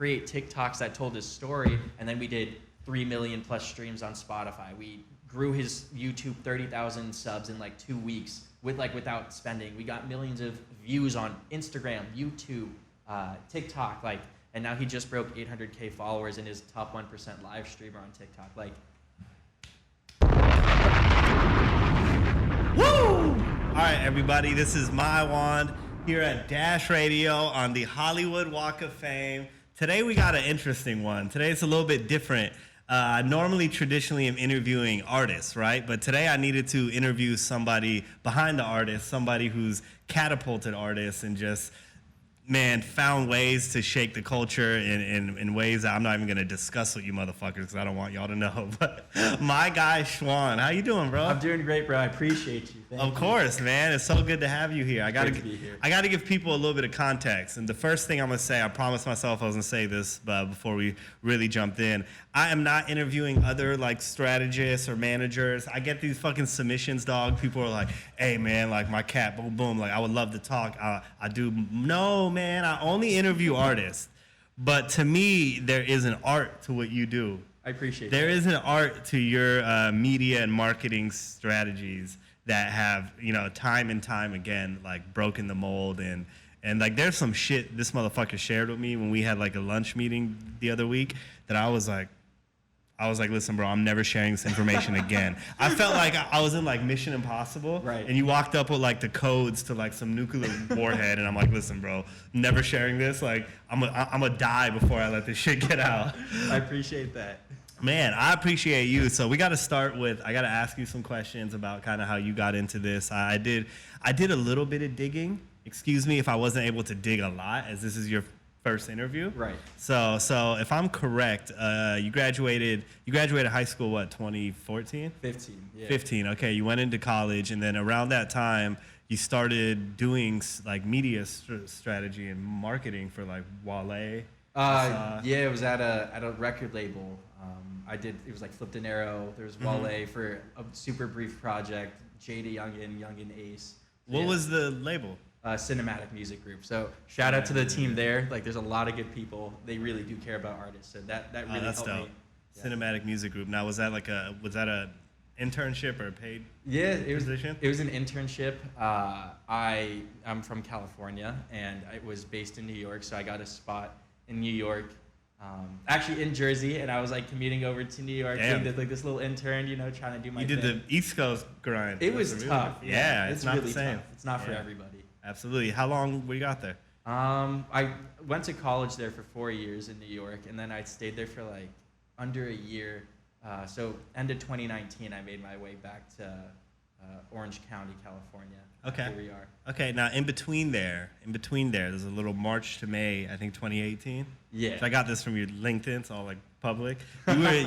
create TikToks that told his story, and then we did 3 million plus streams on Spotify. We grew his YouTube 30,000 subs in like 2 weeks without spending. We got millions of views on Instagram, YouTube, TikTok, and now he just broke 800K followers and is top 1% live streamer on TikTok. Woo! All right, everybody, this is Maiwan here at Dash Radio on the Hollywood Walk of Fame. Today we got an interesting one. Today it's a little bit different. I normally traditionally am interviewing artists, right? But today I needed to interview somebody behind the artist, somebody who's catapulted artists and just, man, found ways to shake the culture in ways that I'm not even going to discuss with you motherfuckers because I don't want y'all to know. But my guy, Schwann, how you doing, bro? I'm doing great, bro. I appreciate you. Of course, man. It's so good to have you here. I got to give people a little bit of context. And the first thing I'm going to say, I promised myself I was going to say this before we really jumped in. I am not interviewing other strategists or managers. I get these fucking submissions, dog. People are like, hey, man, my cat, boom, boom. I would love to talk. I do. No, man. I only interview artists. But to me, there is an art to what you do. I appreciate There is an art to your media and marketing strategies that have, time and time again, broken the mold. And there's some shit this motherfucker shared with me when we had a lunch meeting the other week that I was like, listen, bro, I'm never sharing this information again. I felt like I was in Mission Impossible, right? And you walked up with the codes to some nuclear warhead, and I'm like, listen, bro, never sharing this. I'm gonna die before I let this shit get out. I appreciate that. Man, I appreciate you. So we got to start with, I got to ask you some questions about kind of how you got into this. I did a little bit of digging. Excuse me if I wasn't able to dig a lot, as this is your first interview. Right. So if I'm correct, you graduated high school, what, 2014? 15, yeah. 15, okay. You went into college, and then around that time, you started doing media strategy and marketing for Wale. Yeah, it was at a record label. It was Flipped an Arrow. There was Wale for a super brief project. Jada Youngin Ace. What was the label? Cinematic Music Group. So shout out to the team there. There's a lot of good people. They really do care about artists. So that really that's helped dope. me. Yeah. Cinematic Music Group. Now, was that a internship or a paid position? It was an internship. I'm from California, and I was based in New York, so I got a spot in New York. Actually in Jersey, and I was commuting over to New York, doing this little intern, trying to do my thing. You did the East Coast grind. It was tough. Yeah, it's not really the same. Tough. It's not for everybody. Absolutely. How long were you out there? I went to college there for 4 years in New York, and then I stayed there for under a year. So end of 2019, I made my way back to Orange County, California. Okay. Here we are. Okay. Now in between there, there's a little March to May, I think 2018. Yeah. So I got this from your LinkedIn. It's all public.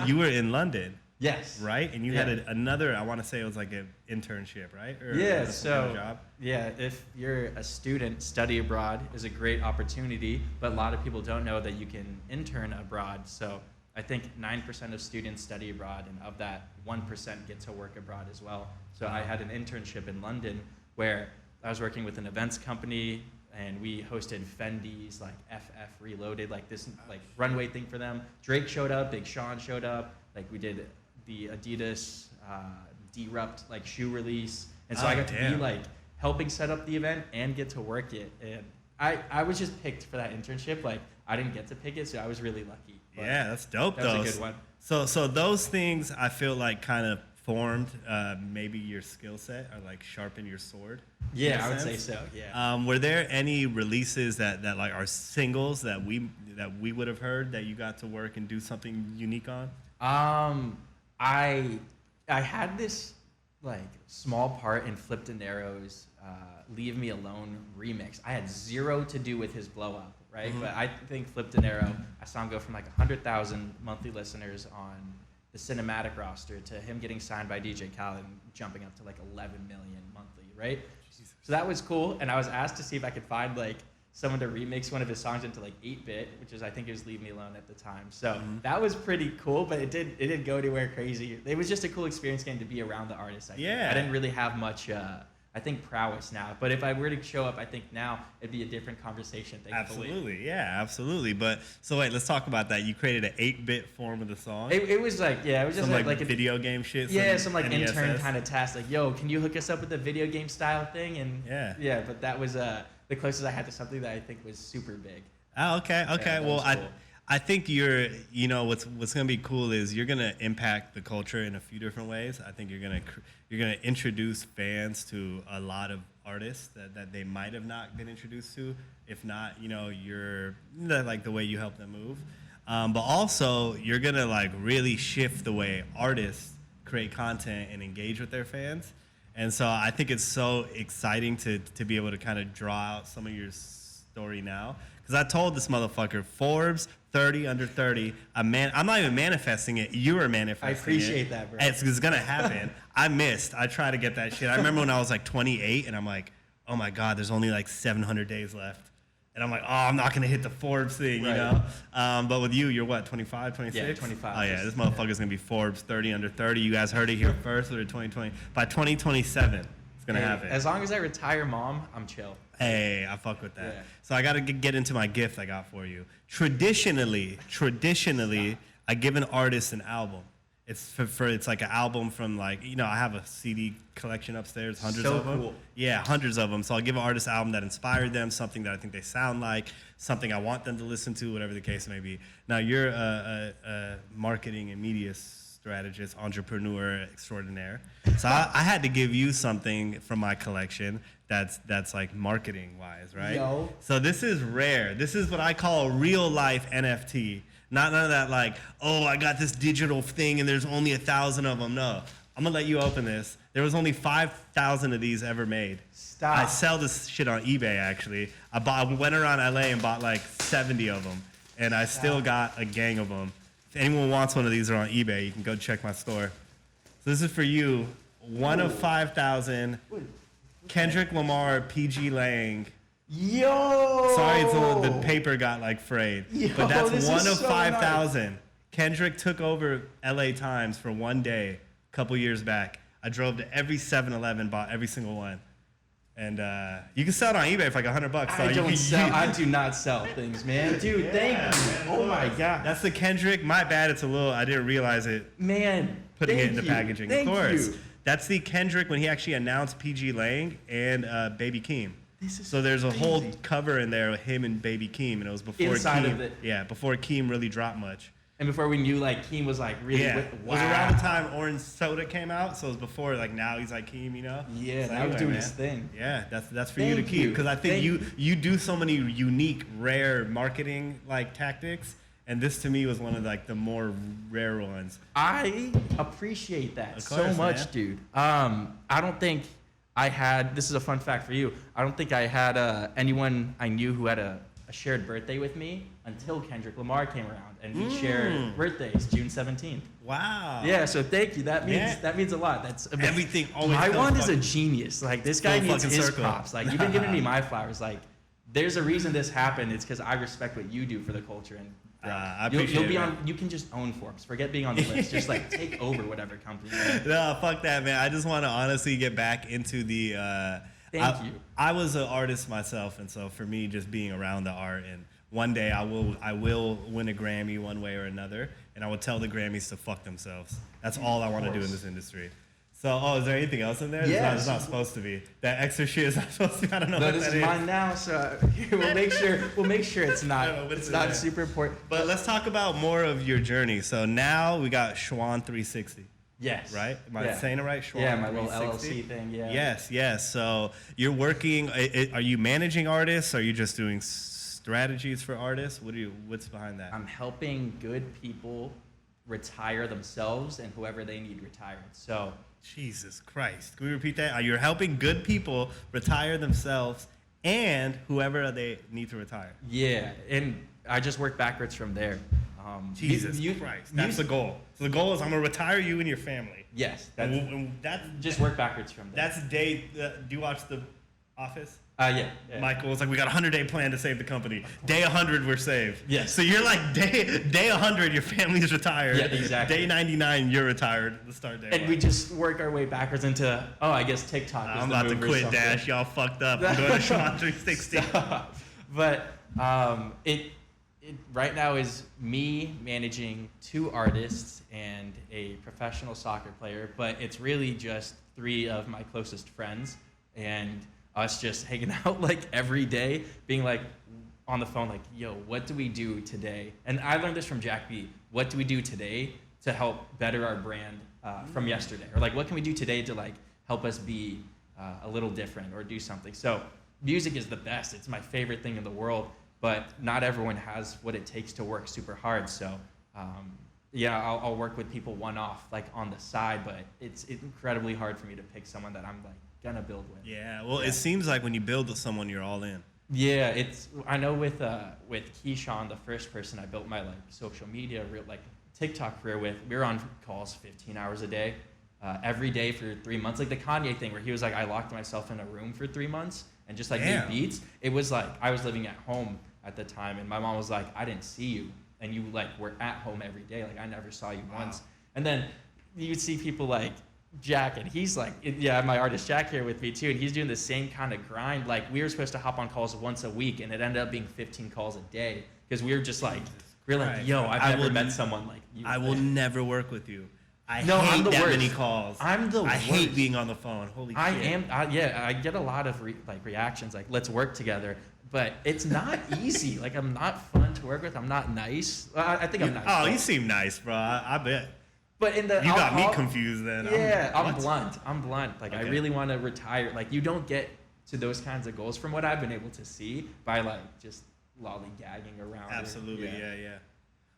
You were in London. Yes. Right? And you had another, I want to say it was an internship, right? Or yeah, job? Yeah, if you're a student, study abroad is a great opportunity, but a lot of people don't know that you can intern abroad. So I think 9% of students study abroad, and of that, 1% get to work abroad as well. So I had an internship in London where I was working with an events company, and we hosted Fendi's FF Reloaded, this runway thing for them. Drake showed up, Big Sean showed up, we did the Adidas Derupt shoe release, and so I got to be helping set up the event and get to work it. And I was just picked for that internship. I didn't get to pick it, so I was really lucky. Yeah, that's dope. That was a good one. So those things I feel kind of formed maybe your skill set or sharpen your sword. Yeah, I would say so. Yeah. Were there any releases that are singles that we would have heard that you got to work and do something unique on? I had this small part in Flipped an Arrow's Leave Me Alone remix. I had zero to do with his blow up, right? Mm-hmm. But I think Flipped an Arrow, I saw him go from 100,000 monthly listeners on the cinematic roster to him getting signed by DJ Khaled and jumping up to 11 million monthly, right? Jesus. So that was cool, and I was asked to see if I could find someone to remix one of his songs into 8-bit, which is, I think it was Leave Me Alone at the time. So that was pretty cool, but it didn't go anywhere crazy. It was just a cool experience getting to be around the artist. I didn't really have much I think prowess now. But if I were to show up, I think now it'd be a different conversation. Thankfully. Absolutely, yeah, absolutely. But so wait, let's talk about that. You created an 8-bit form of the song. It was like, yeah, it was just some like a video game shit. Some like NESS. intern kind of task. Like, yo, can you hook us up with a video game style thing? And yeah. But that was the closest I had to something that I think was super big. Oh, okay. Yeah, Well, cool. I think what's gonna be cool is you're gonna impact the culture in a few different ways. I think you're gonna introduce fans to a lot of artists that they might have not been introduced to. If not, you're like the way you help them move. But also you're gonna like really shift the way artists create content and engage with their fans. And so I think it's so exciting to be able to kind of draw out some of your story now. Because I told this motherfucker, Forbes 30 under 30. I'm not even manifesting it. You were manifesting it. I appreciate that, bro. It's going to happen. I missed. I tried to get that shit. I remember when I was like 28 and I'm like, oh my God, there's only like 700 days left. And I'm like, oh, I'm not going to hit the Forbes thing, you know? But with you, you're what, 25, 26? Yeah, 25. Oh, yeah, this motherfucker's going to be Forbes 30 under 30. You guys heard it here first. By 2027, it's going to happen. As long as I retire mom, I'm chill. Hey, I fuck with that. Yeah. So I got to get into my gift I got for you. Traditionally, I give an artist an album. It's it's like an album from like, I have a CD collection upstairs, hundreds of them. Cool. Yeah, hundreds of them. So I'll give an artist an album that inspired them, something that I think they sound like, something I want them to listen to, whatever the case may be. Now, you're a marketing and media strategist, entrepreneur extraordinaire. So I had to give you something from my collection that's like marketing wise, right? Yo. So this is rare. This is what I call a real life NFT. None of that like, oh, I got this digital thing and there's only 1,000 of them. No, I'm gonna let you open this. There was only 5,000 of these ever made. Stop. I sell this shit on eBay actually. I went around LA and bought like 70 of them, and I still got a gang of them. If anyone wants one of these, are on eBay. You can go check my store. So this is for you. One of 5,000. Kendrick Lamar, PG Lang. Yo! Sorry, the paper got like frayed. Yo, but that's this one is of so 5,000. nice. Kendrick took over LA Times for one day a couple years back. I drove to every 7-Eleven, bought every single one. And you can sell it on eBay for like $100. So I do not sell things, man. Dude, thank you. Oh my God. That's the Kendrick. My bad. It's a little. I didn't realize it. Man. Putting it in the packaging. Thank of course. you. That's the Kendrick when he actually announced PG Lang and Baby Keem. So there's a whole cover in there with him and Baby Keem, and it was before Inside Keem. of it. Yeah, before Keem really dropped much. And before we knew, like, Keem was like really. Yeah, Wow. it was around the time Orange Soda came out, so it was before. Like now he's like Keem, Yeah, So now he's doing his thing. Yeah, that's for you to Thank keep you. because I think Thank you do so many unique, rare marketing like tactics, and this to me was one of like the more rare ones. I appreciate that Of so course, much, man. dude. I don't think I had. This is a fun fact for you. I don't think I had anyone I knew who had a shared birthday with me until Kendrick Lamar came around, and we shared birthdays, June 17th. Wow. Yeah, so thank you. That means a lot. That's Everything always. My comes one is a fucking- genius. Like this guy full needs fucking his circle. props. Like you've been giving me my flowers. Like there's a reason this happened. It's because I respect what you do for the culture and. I You'll appreciate be it, on. man. You can just own Forbes. Forget being on the list. Just like take over whatever company. No, fuck that, man. I just want to honestly get back into the. Thank you. I was an artist myself, and so for me, just being around the art, and one day I will win a Grammy one way or another, and I will tell the Grammys to fuck themselves. That's all I want to do in this industry. So, is there anything else in there? Yes. It's not supposed to be. That extra shit is not supposed to be. I don't know No, what this that is is. mine now. So we'll make sure it's not. I don't know what's It's in not there. super important. But let's talk about more of your journey. So now we got Schwann 360. Yes. Right? Am I saying it right? Schwann Yeah, my little 360? LLC thing. Yeah. Yes. So you're working. Are you managing artists? Are you just doing strategies for artists? What's behind that? I'm helping good people retire themselves and whoever they need retired. So. Jesus Christ. Can we repeat that? You're helping good people retire themselves and whoever they need to retire. Yeah, and I just work backwards from there. Jesus Christ. That's the goal. So the goal is I'm going to retire you and your family. Yes. And that's Just work backwards from there. That's day. Do you watch The Office? Yeah. Michael was like, we got a 100-day plan to save the company. Day 100, we're saved. Yes. So you're like, day 100, your family's retired. Yeah, exactly. Day 99, you're retired. Let's start day And one. we just work our way backwards into, I guess TikTok is I'm the about to move or quit, something. Dash. Y'all fucked up. I'm going to Schwann 360. But it right now is me managing 2 artists and a professional soccer player, but it's really just 3 of my closest friends and us just hanging out like every day, being like on the phone, like, yo, what do we do today? And I learned this from Jack B. What do we do today to help better our brand from yesterday? Or like, what can we do today to like help us be a little different or do something? So music is the best. It's my favorite thing in the world, but not everyone has what it takes to work super hard. So I'll work with people one-off, like on the side, but it's incredibly hard for me to pick someone that I'm like gonna build with. Yeah, well, it seems like when you build with someone, you're all in. Yeah, I know with Keyshawn, the first person I built my like social media, like TikTok career with, we were on calls 15 hours a day, every day for 3 months. Like the Kanye thing where he was like, I locked myself in a room for 3 months and just like made beats. It was like, I was living at home at the time and my mom was like, I didn't see you. And you like were at home every day. Like I never saw you once. And then you'd see people like Jack, and he's like, my artist Jack here with me too, and he's doing the same kind of grind. Like we were supposed to hop on calls once a week, and it ended up being 15 calls a day because we were just like, yo, I've never met someone like you. I will never work with you. I'm the that worst. many calls. I'm the worst. I hate being on the phone. Holy shit. I get a lot of reactions like, let's work together. But it's not easy. Like I'm not fun to work with. I'm not nice. I think I'm nice. Oh, you seem nice, bro. I bet. But you got me confused then. Yeah, I'm blunt. Like okay. I really want to retire. Like you don't get to those kinds of goals from what I've been able to see by like just lollygagging around. Absolutely, yeah.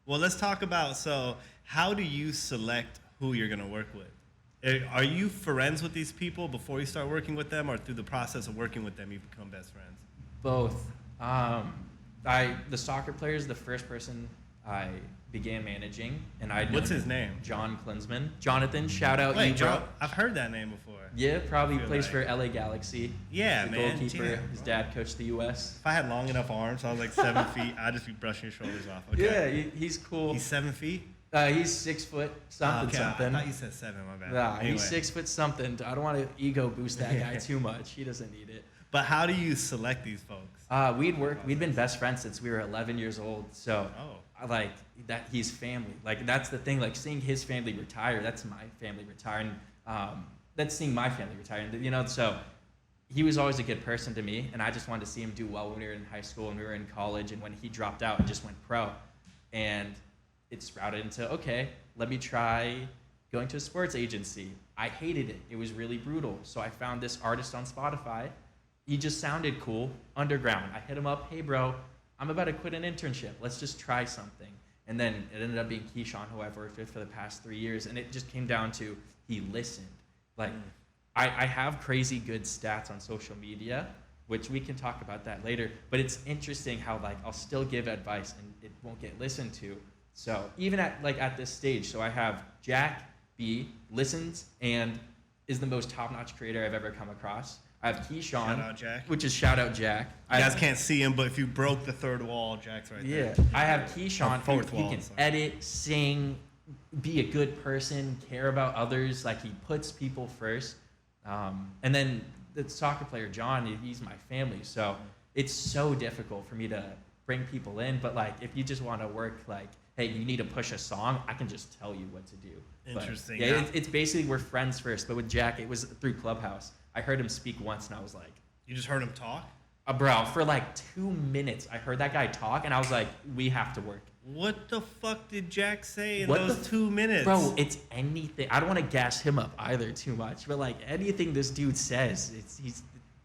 Well, let's talk about, so how do you select who you're going to work with? Are you friends with these people before you start working with them, or through the process of working with them you become best friends? Both. The soccer player is the first person I began managing, and What's his name? John Klinsman. Jonathan, shout out you, bro. I've heard that name before. Yeah, probably plays for LA Galaxy. Yeah, the man. Goalkeeper. Yeah. His dad coached the U.S. If I had long enough arms, I was like 7 feet, I'd just be brushing your shoulders off. Okay. Yeah, he's cool. He's 7 feet? He's 6 foot something. I thought you said 7, my bad. Nah, anyway. He's 6 foot something. I don't want to ego boost that guy too much. He doesn't need it. But how do you select these folks? We'd been best friends since we were 11 years old. So I like that he's family. Like that's the thing. Like seeing his family retire, that's my family retire, and that's seeing my family retire. And, you know, so he was always a good person to me, and I just wanted to see him do well when we were in high school and we were in college, and when he dropped out and just went pro, and it sprouted into, okay, let me try going to a sports agency. I hated it. It was really brutal. So I found this artist on Spotify. He just sounded cool, underground. I hit him up, hey bro, I'm about to quit an internship. Let's just try something. And then it ended up being Keyshawn, who I've worked with for the past 3 years. And it just came down to he listened. Like, I have crazy good stats on social media, which we can talk about that later. But it's interesting how like I'll still give advice and it won't get listened to. So even at this stage, so I have Jack B listens and is the most top-notch creator I've ever come across. I have Keyshawn, shout out Jack. which is shout out Jack. You guys can't see him, but if you broke the third wall, Jack's right there. Yeah, I have Keyshawn, who wall, can sorry. edit, sing, be a good person, care about others. Like he puts people first. And then the soccer player John, he's my family, so it's so difficult for me to bring people in. But like, if you just want to work, like, hey, you need to push a song, I can just tell you what to do. Interesting. But, yeah, it's basically we're friends first. But with Jack, it was through Clubhouse. I heard him speak once, and I was like, You just heard him talk? bro, for like 2 minutes, I heard that guy talk, and I was like, we have to work. What the fuck did Jack say in What those 2 minutes? Bro, it's anything. I don't want to gas him up either too much, but like anything this dude says, he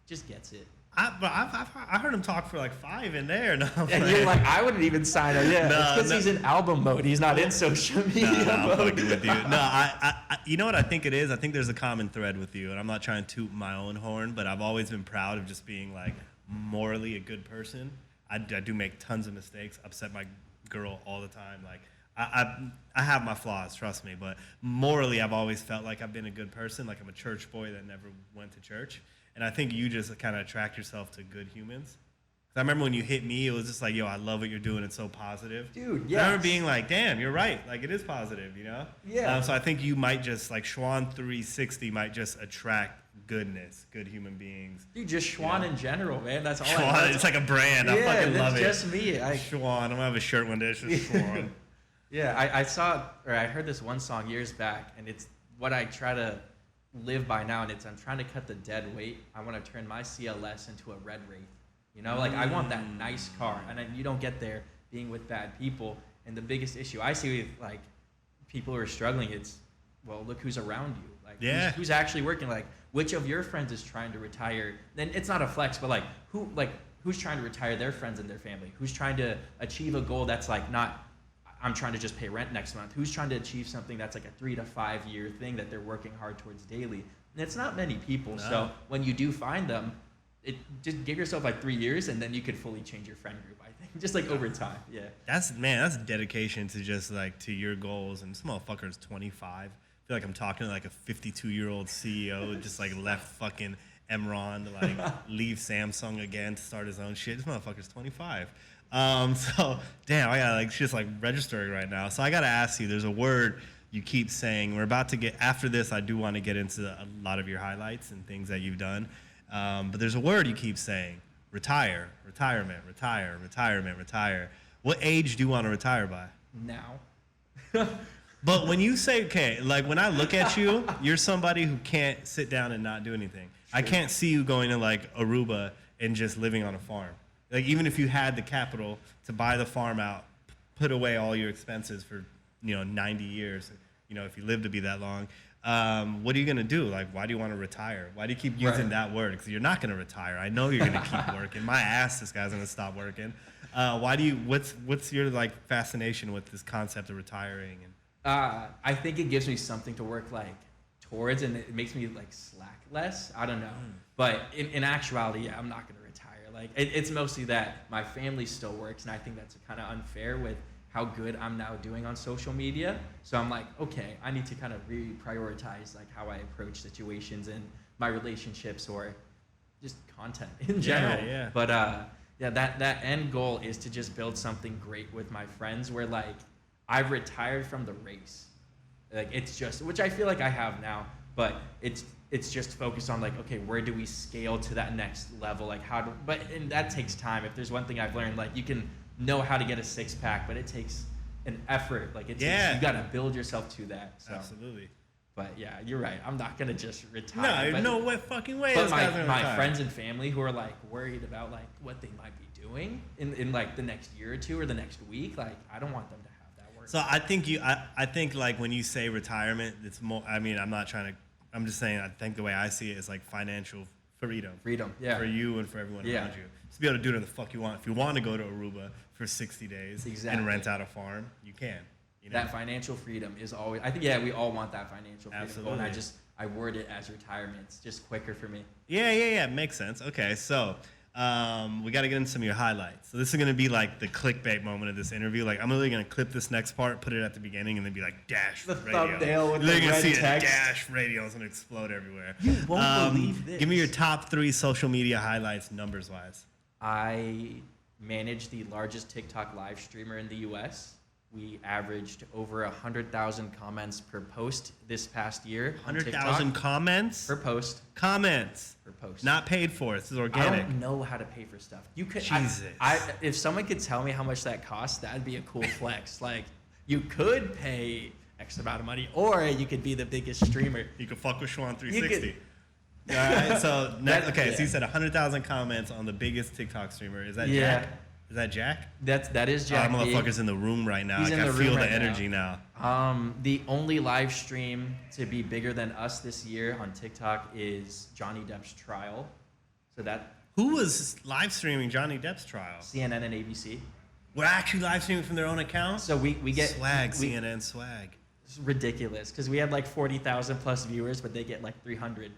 just gets it. I heard him talk for like 5 in there. No, And you're like, I wouldn't even sign up. Yeah, No, because he's in album mode. He's not in social media I'm mode. fucking with you. No, I, you know what I think it is? I think there's a common thread with you, and I'm not trying to toot my own horn, but I've always been proud of just being like morally a good person. I do make tons of mistakes, upset my girl all the time. Like I have my flaws, trust me, but morally I've always felt like I've been a good person. Like I'm a church boy that never went to church. And I think you just kind of attract yourself to good humans. 'Cause I remember when you hit me, it was just like, yo, I love what you're doing. It's so positive. Dude, I remember being like, damn, you're right. Like, it is positive, you know? Yeah. So I think you might just, like, Schwann 360 might just attract goodness, good human beings. Dude, just Schwann in general, man. That's all Schwann, I know. it's like a brand. I fucking love it. That's just me. Schwann. I'm going to have a shirt one day. It's just Schwann. Yeah, I heard this one song years back, and it's what I try to live by now, and I'm trying to cut the dead weight. I want to turn my CLS into a red Wraith. You know, like I want that nice car, and then you don't get there being with bad people. And the biggest issue I see with like people who are struggling, it's well, look who's around you. Like who's actually working. Like which of your friends is trying to retire? Then it's not a flex, but like who's trying to retire their friends and their family? Who's trying to achieve a goal that's like not I'm trying to just pay rent next month. Who's trying to achieve something that's like a 3 to 5 year thing that they're working hard towards daily? And it's not many people. No. So when you do find them, just give yourself like 3 years, and then you could fully change your friend group. I think just like over time. Yeah. That's dedication to just like to your goals. And this motherfucker's 25. I feel like I'm talking to like a 52-year-old CEO who just like left fucking Enron to like leave Samsung again to start his own shit. This motherfucker's 25. So damn, I gotta like just like registering right now. So I gotta ask you. There's a word you keep saying. We're about to get after this. I do want to get into a lot of your highlights and things that you've done. But there's a word you keep saying: retire, retirement, retire, retirement, retire. What age do you want to retire by? Now. But when you say, okay, like when I look at you, you're somebody who can't sit down and not do anything. Sure. I can't see you going to like Aruba and just living on a farm. Like even if you had the capital to buy the farm out, put away all your expenses for 90 years, if you live to be that long. What are you gonna do? Like, why do you want to retire? Why do you keep using that word? Because you're not gonna retire. I know you're gonna keep working. My ass, this guy's gonna stop working. Why do you? What's your like fascination with this concept of retiring? And I think it gives me something to work like towards, and it makes me like slack less. I don't know, but in actuality, yeah, I'm not gonna retire. Like it's mostly that my family still works, and I think that's kind of unfair with how good I'm now doing on social media. So I'm like, okay, I need to kind of reprioritize like how I approach situations and my relationships or just content in general. Yeah. But that end goal is to just build something great with my friends where like I've retired from the race. Like it's just, which I feel like I have now, but it's just focused on like, okay, where do we scale to that next level? Like and that takes time. If there's one thing I've learned, like you can know how to get a 6-pack, but it takes an effort. Like you got to build yourself to that. So. Absolutely. But yeah, you're right. I'm not gonna just retire. No fucking way. But my friends and family who are like worried about like what they might be doing in like the next year or two or the next week, like I don't want them to have that work. So I think like when you say retirement, it's more. I mean, I'm just saying. I think the way I see it is like financial freedom. Yeah. For you and for everyone around you. To be able to do whatever the fuck you want. If you want to go to Aruba for 60 days and rent out a farm, you can. That financial freedom is always. I think we all want that financial freedom. Absolutely. And I word it as retirement. It's just quicker for me. Yeah. Makes sense. Okay, so we got to get into some of your highlights. So this is going to be like the clickbait moment of this interview. Like I'm really going to clip this next part, put it at the beginning, and then be like Dash the Radio. Thumbnail with You're the gonna red see text. Dash Radio is going to explode everywhere. You won't believe this. Give me your top 3 social media highlights, numbers wise. I manage the largest TikTok live streamer in the U.S. We averaged over 100,000 comments per post this past year. 100,000 comments per post. Comments per post. Not paid for. This is organic. I don't know how to pay for stuff. You could. Jesus. If someone could tell me how much that costs, that'd be a cool flex. Like you could pay X amount of money, or you could be the biggest streamer. You could fuck with Schwann 360. All right, so so you said 100,000 comments on the biggest TikTok streamer. Is that Jack? Is that Jack? That is Jack. Motherfucker's in the room right now. I can feel the energy now. The only live stream to be bigger than us this year on TikTok is Johnny Depp's trial. So that. Who was live streaming Johnny Depp's trial? CNN and ABC. We're actually live streaming from their own account? So we get swag, CNN swag. It's ridiculous because we had like 40,000 plus viewers, but they get like 300.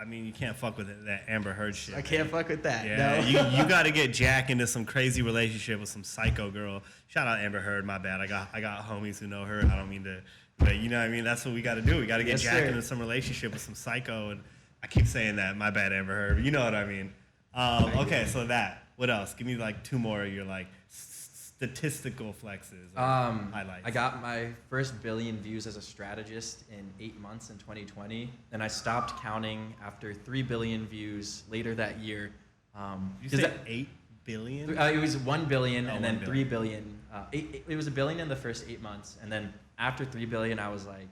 I mean, you can't fuck with that Amber Heard shit. I can't fuck with that. Yeah, no. you got to get Jack into some crazy relationship with some psycho girl. Shout out Amber Heard. My bad. I got homies who know her. I don't mean to, but you know what I mean. That's what we got to do. We got to get Jack into some relationship with some psycho and I keep saying that. My bad, Amber Heard. You know what I mean. Okay, so that. What else? Give me like 2 more of your like statistical flexes. Highlights. I got my first billion views as a strategist in 8 months in 2020, and I stopped counting after 3 billion views later that year. You say 8 billion? It was 1 billion, and then 1 3 billion. It was a billion in the first 8 months, and then after 3 billion, I was like,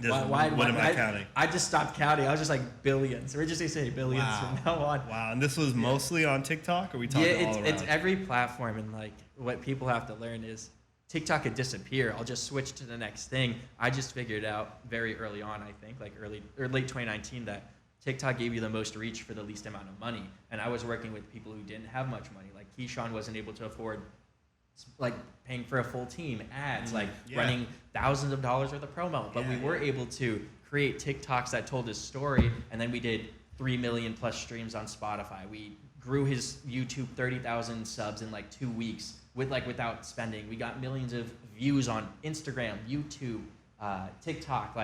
why am I counting? I just stopped counting. I was just like billions. We're just gonna say billions from now on. Wow, and this was mostly on TikTok, or we talking all around? It's every platform, and like what people have to learn is TikTok could disappear. I'll just switch to the next thing. I just figured out very early on, I think, like late 2019, that TikTok gave you the most reach for the least amount of money. And I was working with people who didn't have much money. Like Keyshawn wasn't able to afford like paying for a full team, ads, running thousands of dollars worth of promo. But we were able to create TikToks that told his story, and then we did 3 million plus streams on Spotify. We grew his YouTube 30,000 subs in like 2 weeks without spending. We got millions of views on Instagram, YouTube, TikTok,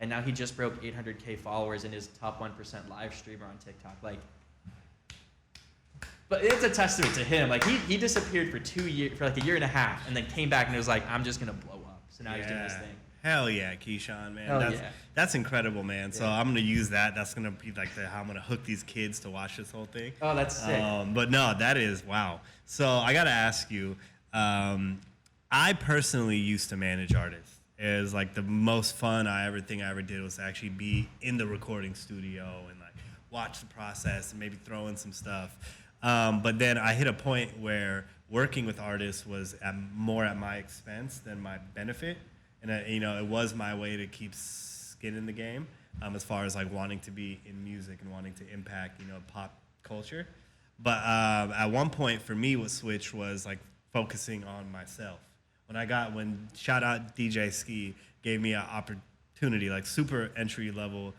and now he just broke 800K followers and is top 1% live streamer on TikTok. But it's a testament to him. Like he disappeared for 2 years, for like a year and a half, and then came back and was like, I'm just gonna blow up. So now he's doing this thing. Hell yeah, Keyshawn, man. That's incredible, man. So I'm gonna use that. That's gonna be like how I'm gonna hook these kids to watch this whole thing. Oh, that's sick. But no, that is wow. So I gotta ask you. I personally used to manage artists. It was like the most fun I ever did was to actually be in the recording studio and like watch the process and maybe throw in some stuff. But then I hit a point where working with artists was more at my expense than my benefit. And, it was my way to keep skin in the game as far as like wanting to be in music and wanting to impact, pop culture. But at one point for me, what switched was like focusing on myself. When shout out DJ Ski gave me an opportunity, like super entry level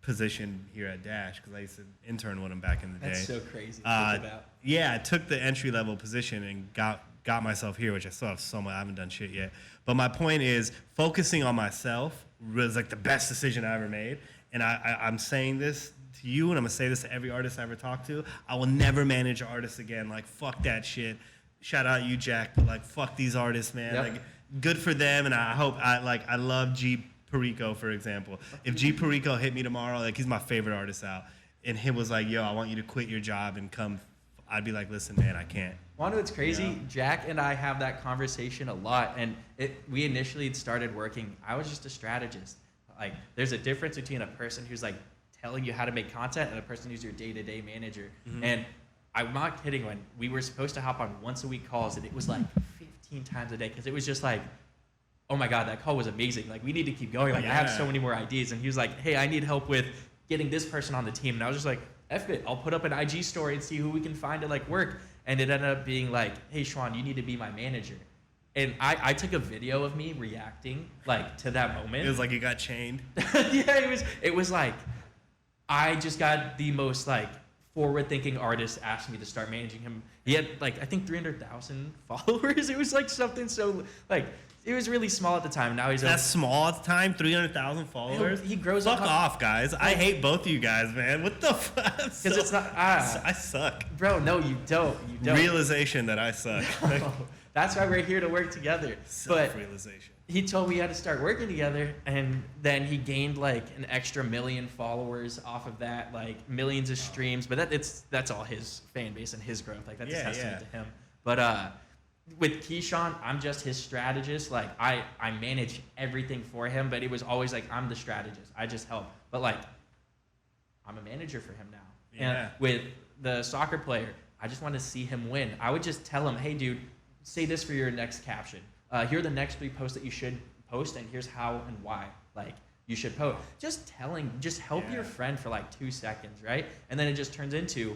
position here at Dash, because I used to intern with him back in the day. That's so crazy to think about. Yeah, I took the entry level position and got myself here, which I still have so much. I haven't done shit yet. But my point is, focusing on myself was like the best decision I ever made. And I'm saying this to you, and I'm gonna say this to every artist I ever talk to. I will never manage artists again. Like, fuck that shit. Shout out you, Jack. But like, fuck these artists, man. Like, good for them. And I love G Perico, for example. If G Perico hit me tomorrow, like, he's my favorite artist out, and he was like, yo, I want you to quit your job and come, I'd be like, listen, man, I can't. Want to know what's crazy? Jack and I have that conversation a lot, and we initially started working. I was just a strategist. Like, there's a difference between a person who's like telling you how to make content and a person who's your day-to-day manager. Mm-hmm. And I'm not kidding, when we were supposed to hop on once a week calls, and it was like 15 times a day, because it was just like, oh my God, that call was amazing. Like, we need to keep going. Like, I have so many more ideas. And he was like, hey, I need help with getting this person on the team. And I was just like, F it. I'll put up an IG story and see who we can find to like work. And it ended up being like, hey, Schwann, you need to be my manager. And I took a video of me reacting like to that moment. It was like you got chained. Yeah, it was like, I just got the most like forward-thinking artist asked me to start managing him. He had like, I think 300,000 followers. It was like something so like, it was really small at the time. Now he's that's small at the time. 300,000 followers. He grows up. Fuck up. off, guys. I hate both of you guys, man. What the fuck? Because it's not. I suck, bro. No, you don't. You don't. Realization that I suck. No, that's why we're here to work together. Self-realization. But he told me he had to start working together, and then he gained like an extra 1 million followers off of that, like millions of streams. But that's all his fan base and his growth. Like, that's a testament to him. But with Keyshawn, I'm just his strategist. Like, I manage everything for him, but it was always like, I'm the strategist. I just help. But like, I'm a manager for him now. Yeah. And with the soccer player, I just want to see him win. I would just tell him, hey, dude, say this for your next caption. Here are the next 3 posts that you should post, and here's how and why. Like, you should post. Just help your friend for like 2 seconds, right? And then it just turns into,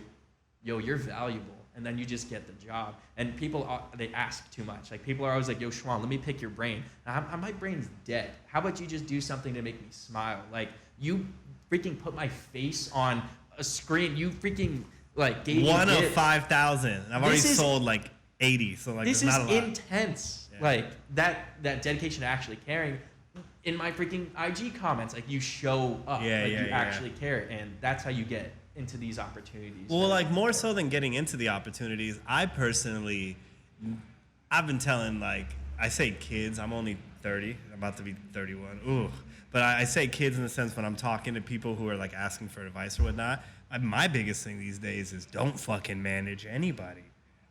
yo, you're valuable. And then you just get the job. And people, they ask too much. Like, people are always like, yo, Schwann, let me pick your brain. My brain's dead. How about you just do something to make me smile? Like, you freaking put my face on a screen. You freaking, like, gave me 1 of 5,000. I've already sold, like, 80. So, like, this it's not a lot. Intense. Yeah. Like, that dedication to actually caring. in my freaking IG comments. Like, you show up. Yeah, like, yeah, you yeah. actually care. And that's how you get into these opportunities. Well, like, more so than getting into the opportunities, I've been telling, like, I say kids, I'm only 30, I'm about to be 31. Ooh. But I say kids in the sense when I'm talking to people who are, like, asking for advice or whatnot, my biggest thing these days is don't fucking manage anybody.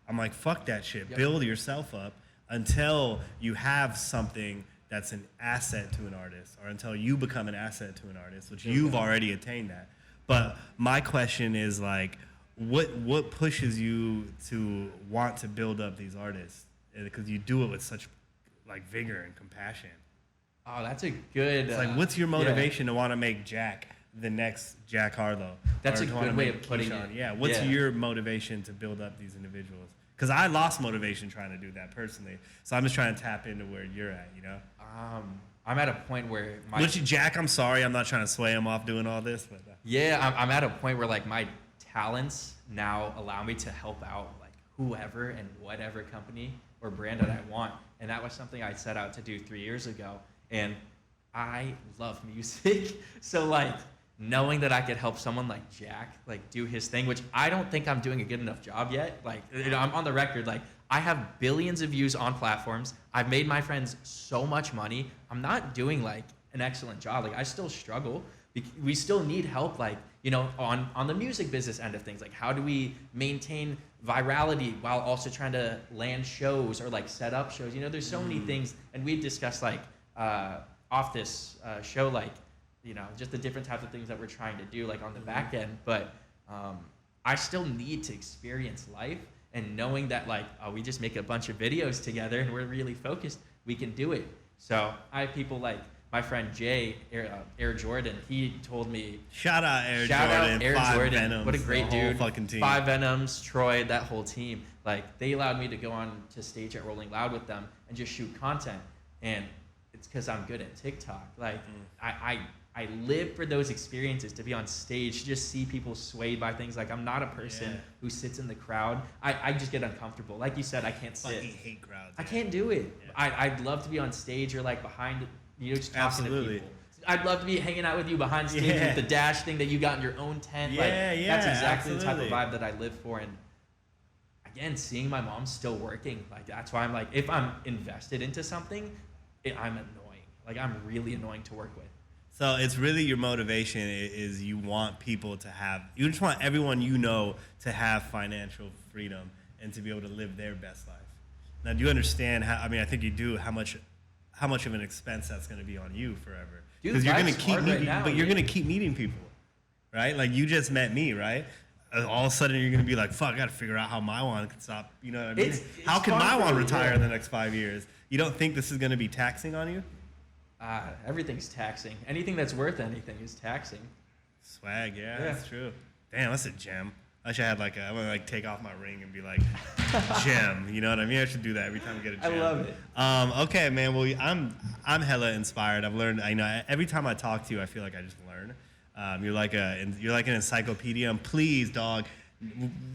I'm like, fuck that shit. Yep. Build yourself up until you have something that's an asset to an artist, or until you become an asset to an artist, which you've already attained that. But my question is, like, what pushes you to want to build up these artists? Because you do it with such, like, vigor and compassion. Oh, that's a good. It's like, what's your motivation to want to make Jack the next Jack Harlow? That's or a to wanna good way make of putting Keyshawn? it. Yeah. What's your motivation to build up these individuals? Because I lost motivation trying to do that personally. So I'm just trying to tap into where you're at, you know? I'm at a point where Which, Jack, I'm sorry, I'm not trying to sway him off doing all this, but I'm at a point where, like, my talents now allow me to help out, like, whoever and whatever company or brand that I want. And that was something I set out to do 3 years ago. And I love music. So, like, knowing that I could help someone like Jack, like, do his thing, which I don't think I'm doing a good enough job yet. Like, you know, I'm on the record, like, I have billions of views on platforms. I've made my friends so much money. I'm not doing, like, an excellent job. Like, I still struggle. We still need help, like, you know, on the music business end of things. Like, how do we maintain virality while also trying to land shows or, like, set up shows? You know, there's so many things. And we've discussed, like, off this show, like, you know, just the different types of things that we're trying to do, like, on the back end. But I still need to experience life, and knowing that, like, we just make a bunch of videos together and we're really focused, we can do it. So I have people like my friend Jay, Air Jordan. He told me, shout out Air Jordan, Venoms, what a great dude. Fucking team. 5 Venoms, Troy, that whole team. Like, they allowed me to go on to stage at Rolling Loud with them and just shoot content. And it's because I'm good at TikTok. Like, I live for those experiences, to be on stage, to just see people swayed by things. Like, I'm not a person who sits in the crowd. I just get uncomfortable. Like you said, I can't sit. Fucking hate crowds. I can't do it. Yeah. I'd love to be on stage or, like, behind, you know, just talking to people. I'd love to be hanging out with you behind stage with the Dash thing that you got in your own tent. That's exactly the type of vibe that I live for. And again, seeing my mom still working, like, that's why I'm like, if I'm invested into something, I'm annoying. Like, I'm really annoying to work with. So it's really your motivation is you want people to have, you just want everyone you know to have financial freedom and to be able to live their best life. Now, do you understand how, I mean, I think you do, how much of an expense that's going to be on you forever? Because you're going to keep meeting, but you're going to keep meeting people, right? Like, you just met me, right? All of a sudden you're going to be like, fuck, I got to figure out how Maiwan can stop, you know what I mean? How can Maiwan retire in the next 5 years? You don't think this is going to be taxing on you? Everything's taxing. Anything that's worth anything is taxing. Swag, yeah, that's true. Damn, that's a gem. I should have, like, I'm gonna, like, take off my ring and be like, gem. You know what I mean? I should do that every time I get a gem. I love it. Okay, man. Well, I'm hella inspired. I've learned. I know every time I talk to you, I feel like I just learn. You're like an encyclopedia. And please, dog,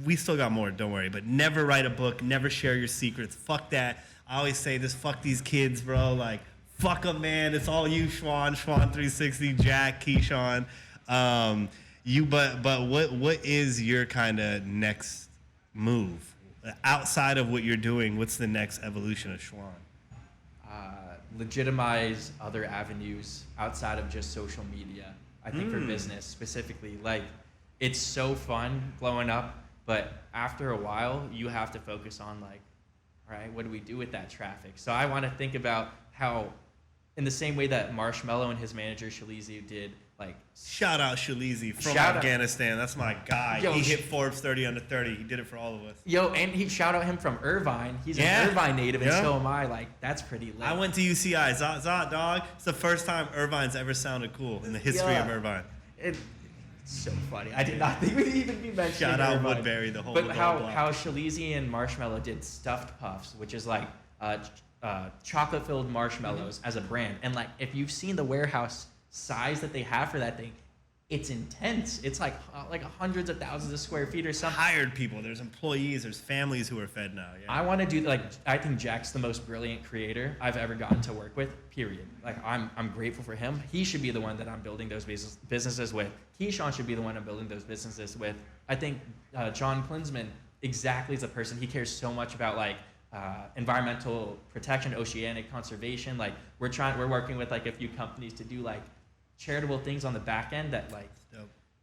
we still got more. Don't worry. But never write a book. Never share your secrets. Fuck that. I always say this. Fuck these kids, bro. Like, fuck them, man. It's all you, Schwann 360, Jack, Keyshawn. But what is your kind of next move outside of what you're doing? What's the next evolution of Schwann? Legitimize other avenues outside of just social media. I think for business specifically, like, it's so fun blowing up, but after a while you have to focus on, like, all right, what do we do with that traffic? So I want to think about how, in the same way that Marshmello and his manager Shalizi did, like, shout out Shalizi from Afghanistan. That's my guy. He hit Forbes 30 under 30. He did it for all of us. And he shout out him from Irvine. He's an Irvine native, and so am I. Like, that's pretty lit. I went to UCI. Zot, dog. It's the first time Irvine's ever sounded cool in the history of Irvine. It's so funny. I did not think we'd even be mentioning Shout out Irvine. Woodbury, the whole But how block. Shalizi and Marshmello did stuffed puffs, which is like chocolate-filled marshmallows as a brand. And, like, if you've seen the warehouse size that they have for that thing, it's intense. It's like hundreds of thousands of square feet or something. Hired people. There's employees. There's families who are fed now. Yeah. I want to do like I think Jack's the most brilliant creator I've ever gotten to work with. Period. Like I'm grateful for him. He should be the one that I'm building those businesses with. Keyshawn should be the one I'm building those businesses with. I think John Klinsman exactly is a person. He cares so much about like environmental protection, oceanic conservation. Like we're working with like a few companies to do like charitable things on the back end that like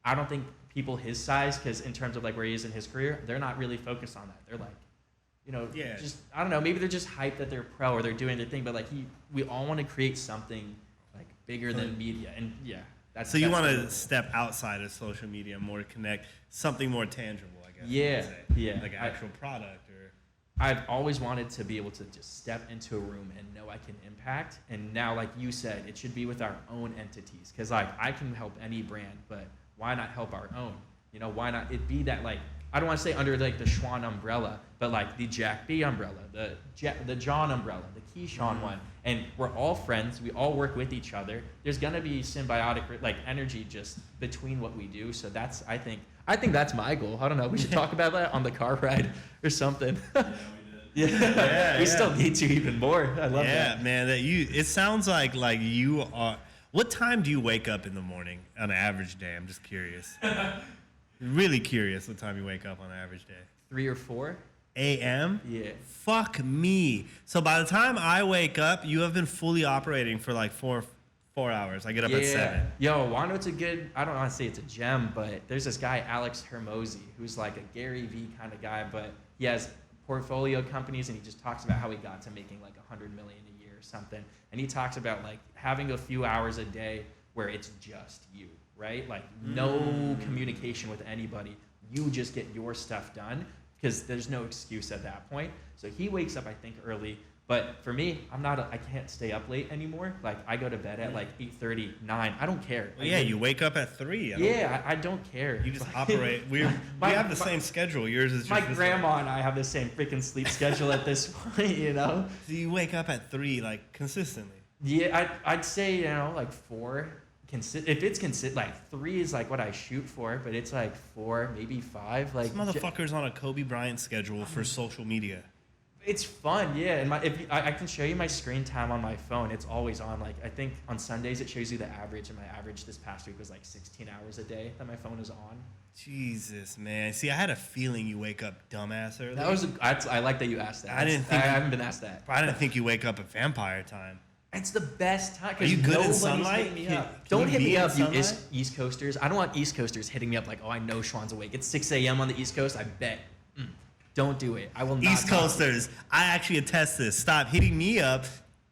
I don't think people his size, because in terms of like where he is in his career, they're not really focused on that. They're like, just I don't know, maybe they're just hyped that they're pro or they're doing their thing, but like we all want to create something like bigger than media, and that's you want to step outside of social media, more connect something more tangible, I guess. Like an actual product. I've always wanted to be able to just step into a room and know I can impact. And now, like you said, it should be with our own entities. Because like I can help any brand, but why not help our own? Why not it be that like, I don't want to say under like the Schwann umbrella, but like the Jack B umbrella, the John umbrella, the Keyshawn one. And we're all friends. We all work with each other. There's going to be symbiotic like energy just between what we do. So that's, I think that's my goal. I don't know. We should talk about that on the car ride or something. We Still need to even more. I love that. Yeah, man. It sounds like you are. What time do you wake up in the morning on an average day? I'm just curious. Really curious what time you wake up on an average day. 3 or 4 a.m. Yeah. Fuck me. So by the time I wake up, you have been fully operating for like 4 hours. I get up at 7. Yo, wanna know it's a good, I don't want to say it's a gem, but there's this guy, Alex Hermosi, who's like a Gary Vee kind of guy, but he has portfolio companies and he just talks about how he got to making like 100 million a year or something. And he talks about like having a few hours a day where it's just you, right? Like no communication with anybody. You just get your stuff done because there's no excuse at that point. So he wakes up, I think, early. But for me, I can't stay up late anymore. Like I go to bed at like 8:30, 9. I don't care. Well, you wake up at 3. I don't care. You just operate. We have the same schedule. Yours is just my grandma and I have the same freaking sleep schedule at this point. So you wake up at 3 like consistently. Yeah, I'd say like 4. If it's like 3 is like what I shoot for, but it's like 4, maybe 5. Like this motherfucker's on a Kobe Bryant schedule for social media. It's fun, yeah. And I can show you my screen time on my phone. It's always on. Like I think on Sundays it shows you the average, and my average this past week was like 16 hours a day that my phone is on. Jesus, man. See, I had a feeling you wake up dumbass early. I like that you asked that. I haven't been asked that. I didn't think you wake up at vampire time. It's the best time. Are you good in sunlight? Don't hit me up, you East Coasters. I don't want East Coasters hitting me up like, oh, I know Schwann's awake. It's 6 a.m. on the East Coast. I bet. Don't do it. I will not. East Coasters, I actually attest this. Stop hitting me up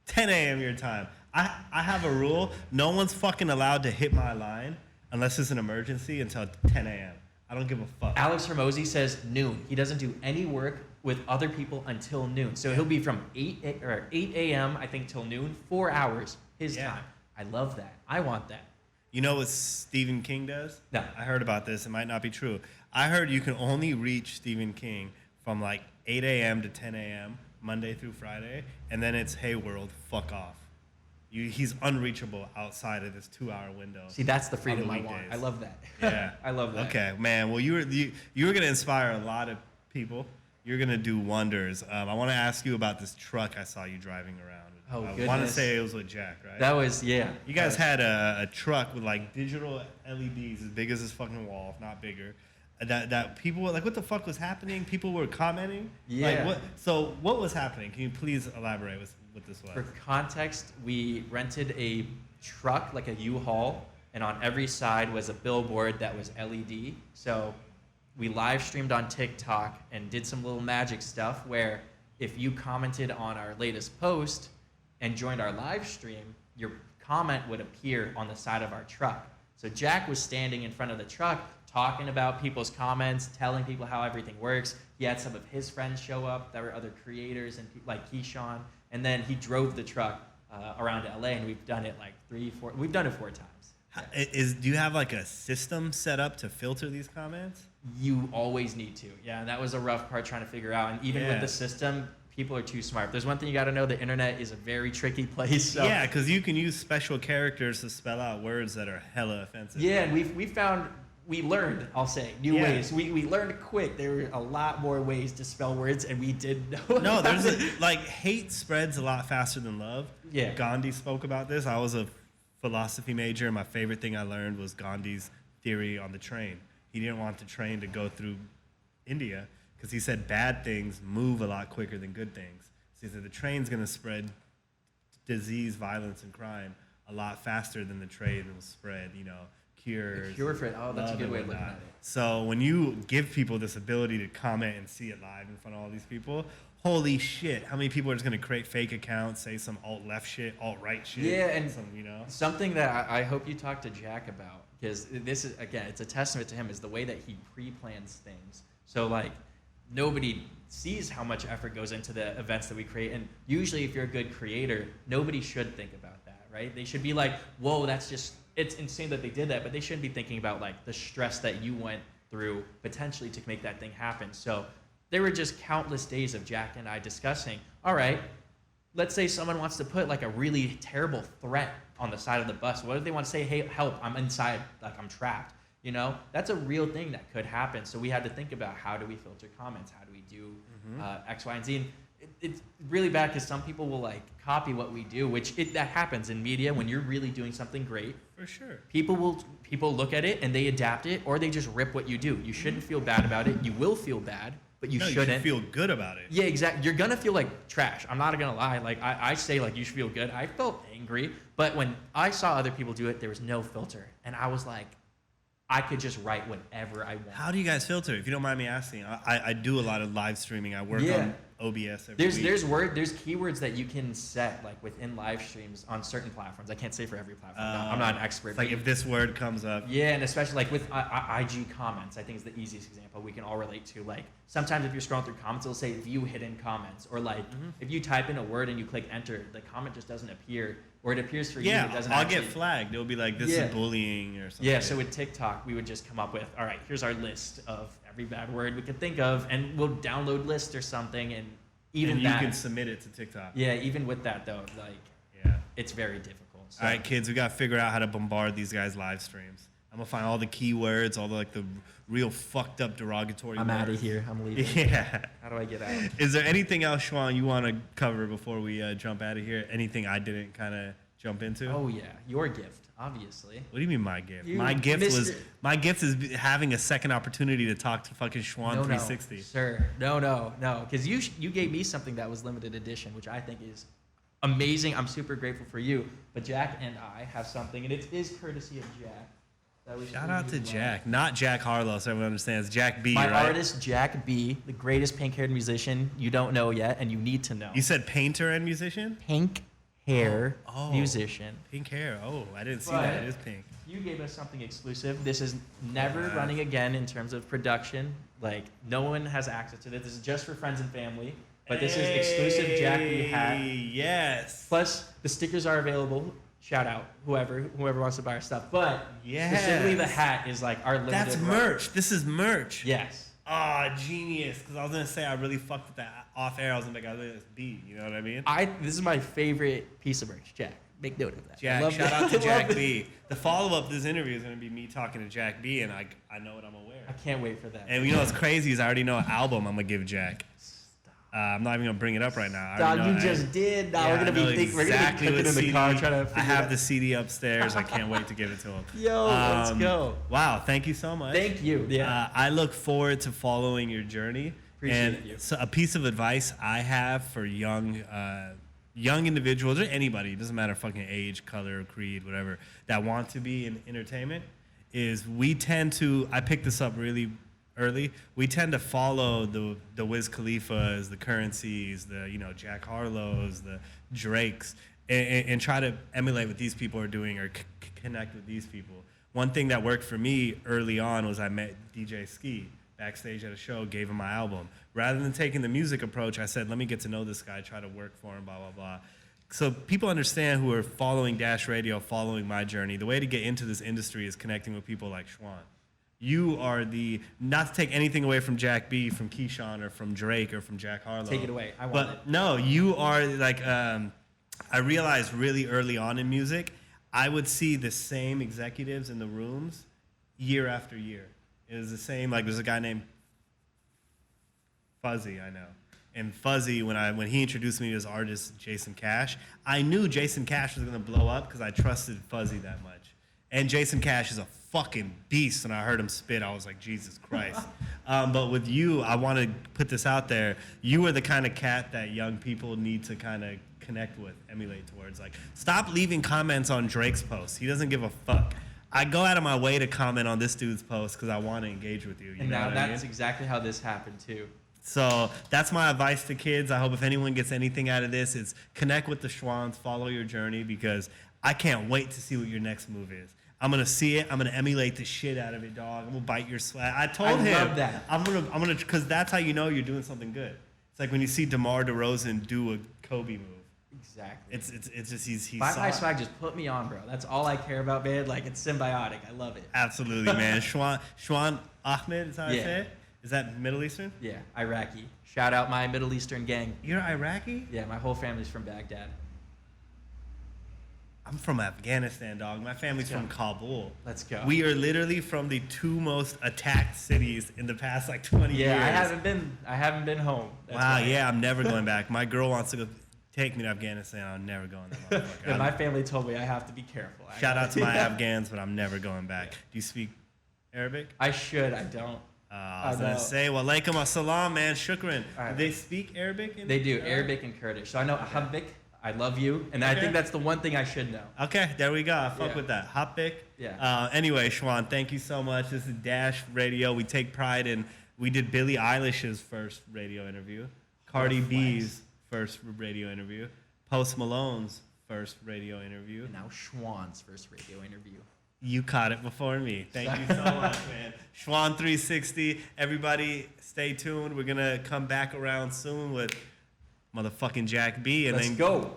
10 a.m. your time. I have a rule. No one's fucking allowed to hit my line unless it's an emergency until 10 a.m. I don't give a fuck. Alex Hermosi says noon. He doesn't do any work with other people until noon. So he'll be from 8 a.m. I think till noon, 4 hours his time. I love that. I want that. You know what Stephen King does? No. I heard about this. It might not be true. I heard you can only reach Stephen King from like 8 a.m. to 10 a.m. Monday through Friday, and then it's hey world, fuck off. He's unreachable outside of this 2-hour window. See, that's the freedom I want. I love that. Yeah, I love that. Okay, man. Well, you were gonna inspire a lot of people. You're gonna do wonders. I want to ask you about this truck I saw you driving around. Oh, I goodness. want to say it was with Jack, right? That was, yeah. You guys had a truck with like digital LEDs as big as this fucking wall, if not bigger. That people were like, what the fuck was happening? People were commenting. Yeah. Like, what was happening? Can you please elaborate what this was? For context, we rented a truck, like a U-Haul, and on every side was a billboard that was LED. So we live streamed on TikTok and did some little magic stuff where if you commented on our latest post and joined our live stream, your comment would appear on the side of our truck. So Jack was standing in front of the truck talking about people's comments, telling people how everything works. He had some of his friends show up that were other creators and like Keyshawn, and then he drove the truck around LA, and we've done it like 4 times. Do you have like a system set up to filter these comments? You always need to. Yeah, and that was a rough part trying to figure out. And even with the system, people are too smart. There's one thing you got to know: the internet is a very tricky place. So. Yeah, because you can use special characters to spell out words that are hella offensive. Yeah, and we learned, I'll say, new ways. We learned quick. There were a lot more ways to spell words, and we didn't know. No, like hate spreads a lot faster than love. Yeah. Gandhi spoke about this. I was a philosophy major, and my favorite thing I learned was Gandhi's theory on the train. He didn't want the train to go through India because he said bad things move a lot quicker than good things. So he said the train's going to spread disease, violence, and crime a lot faster than the train will spread, cures. The cure for it. Oh, that's a good way of looking at it. So when you give people this ability to comment and see it live in front of all these people, holy shit, how many people are just going to create fake accounts, say some alt-left shit, alt-right shit? Yeah, and something that I hope you talk to Jack about, because this is, again, it's a testament to him, is the way that he pre-plans things. So, like, nobody sees how much effort goes into the events that we create, and usually if you're a good creator, nobody should think about that, right? They should be like, whoa, it's insane that they did that, but they shouldn't be thinking about, like, the stress that you went through potentially to make that thing happen. So there were just countless days of Jack and I discussing, all right, let's say someone wants to put like a really terrible threat on the side of the bus. What if they want to say, hey, help, I'm inside, like I'm trapped? That's a real thing that could happen. So we had to think about, how do we filter comments? How do we do X, Y, and Z? And it's really bad because some people will like copy what we do, that happens in media when you're really doing something great. For sure. People look at it and they adapt it, or they just rip what you do. You shouldn't feel bad about it. You will feel bad, but you shouldn't. You should feel good about it. Yeah, exactly. You're gonna feel like trash. I'm not gonna lie. Like I say, like, you should feel good. I felt angry, but when I saw other people do it, there was no filter, and I was like, I could just write whatever I want. How do you guys filter? If you don't mind me asking, I do a lot of live streaming. I work on OBS every week. There's keywords that you can set like within live streams on certain platforms. I can't say for every platform. I'm not an expert. Like if this word comes up. Yeah, and especially like with IG comments, I think is the easiest example we can all relate to. Like sometimes if you're scrolling through comments, it'll say view hidden comments, or like if you type in a word and you click enter, the comment just doesn't appear, or it appears for you. It doesn't. I'll get flagged. It'll be like this is bullying or something. Yeah. So with TikTok, we would just come up with, all right, here's our list of every bad word we could think of, and we'll download list or something, and even you can submit it to TikTok. Yeah, even with that though, it's very difficult. So. All right, kids, we gotta figure out how to bombard these guys' live streams. I'm gonna find all the keywords, all the real fucked up derogatory words. I'm out of here. I'm leaving. Yeah. How do I get out? Is there anything else, Schwann, you want to cover before we jump out of here? Anything I didn't kind of jump into? Oh yeah, your gift, obviously. What do you mean my gift? My gift is having a second opportunity to talk to fucking Schwann 360. No, sir. No. Because you gave me something that was limited edition, which I think is amazing. I'm super grateful for you. But Jack and I have something, and it is courtesy of Jack. Shout out to Jack. Not Jack Harlow, so everyone understands. Jack B, My right? artist, Jack B, the greatest pink-haired musician you don't know yet, and you need to know. You said painter and musician? Pink hair musician. Pink hair. Oh, I didn't see that. It is pink. You gave us something exclusive. This is never running again in terms of production. Like, no one has access to this. This is just for friends and family. But this is exclusive Jack B hat. Yes. Plus, the stickers are available. Shout out whoever wants to buy our stuff. But specifically the hat is like our limited. That's merch. This is merch. Yes. Ah, genius. Because I was gonna say I really fucked with that off air. I was gonna be like, this B. You know what I mean? This is my favorite piece of merch, Jack. Make note of that. Jack, shout out to Jack B. The follow up to this interview is gonna be me talking to Jack B, and I know what I'm aware. I can't wait for that. And you know what's crazy is I already know an album I'm gonna give Jack. I'm not even gonna bring it up right now. You just did. We're gonna be cooking in the car trying to. I have the CD upstairs. I can't wait to give it to him. Yo, let's go. Wow, thank you so much. Thank you. Yeah. I look forward to following your journey. Appreciate you. So a piece of advice I have for young individuals or anybody, it doesn't matter fucking age, color, creed, whatever, that want to be in entertainment, is I picked this up really early. We tend to follow the Wiz Khalifas, the Currencies, the Jack Harlows, the Drakes, and try to emulate what these people are doing or connect with these people. One thing that worked for me early on was I met DJ Ski backstage at a show, gave him my album. Rather than taking the music approach, I said, let me get to know this guy, try to work for him, blah, blah, blah. So people understand who are following Dash Radio, following my journey. The way to get into this industry is connecting with people like Schwann. You are the, not to take anything away from Jack B, from Keyshawn, or from Drake, or from Jack Harlow. Take it away. I want but it. No, you are like, I realized really early on in music, I would see the same executives in the rooms year after year. It was the same, like there's a guy named Fuzzy, I know. And Fuzzy, when he introduced me to his artist, Jason Cash, I knew Jason Cash was going to blow up because I trusted Fuzzy that much. And Jason Cash is a fucking beast. When I heard him spit, I was like, Jesus Christ. But with you, I want to put this out there. You are the kind of cat that young people need to kind of connect with, emulate towards. Like, stop leaving comments on Drake's posts. He doesn't give a fuck. I go out of my way to comment on this dude's post because I want to engage with you. And now that's exactly how this happened, too. So that's my advice to kids. I hope if anyone gets anything out of this, it's connect with the Schwanns, follow your journey, because I can't wait to see what your next move is. I'm gonna see it. I'm gonna emulate the shit out of it, dog. I'm gonna bite your swag. I told him. I love that. I'm gonna, because that's how you know you're doing something good. It's like when you see DeMar DeRozan do a Kobe move. Exactly. It's just he's Bite my swag, just put me on, bro. That's all I care about, man. Like, it's symbiotic. I love it. Absolutely, man. Shwan Ahmed, is how I say it? Is that Middle Eastern? Yeah, Iraqi. Shout out my Middle Eastern gang. You're Iraqi? Yeah, my whole family's from Baghdad. I'm from Afghanistan, dog. My family's from Kabul. Let's go. We are literally from the two most attacked cities in the past like 20 years. Yeah, I haven't been home. That's wow, yeah, I'm never going back. My girl wants to go take me to Afghanistan. I'm never going there, motherfucker. Yeah, my family told me I have to be careful. Shout out to my Afghans, but I'm never going back. Do you speak Arabic? I should. I don't. I was going to say, wa alaikum assalam, man. Shukran. Right. Do they speak Arabic? They do, Arabic and Kurdish. So I know Habbik, I love you, and I think that's the one thing I should know. Okay, there we go. I fuck with that. Habbik. Yeah. Anyway, Schwann, thank you so much. This is Dash Radio. We take pride in, we did Billie Eilish's first radio interview, Cardi B's first radio interview, Post Malone's first radio interview. And now Schwann's first radio interview. You caught it before me. Thank you so much, man. Schwann 360. Everybody, stay tuned. We're gonna come back around soon with motherfucking Jack B, and Let's then go.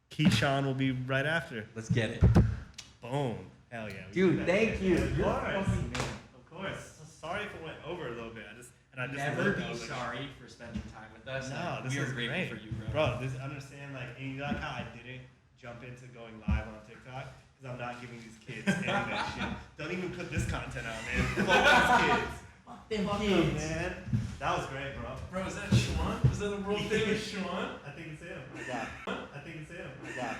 Keyshawn will be right after. Let's get it. Boom. Hell yeah. Dude, thank you. Of course. So sorry if it went over a little bit. I just never be sorry for spending time with us. No, this is grateful great, for you, bro. Understand, like, and you like how I didn't jump into going live on TikTok. I'm not giving these kids any of that shit. Don't even put this content out, man. Fuck these kids. Fuck them Fuck kids. them, man. That was great, bro. Bro, is that Schwann? Is that the world famous Schwann? I think it's him. I think it's him. I got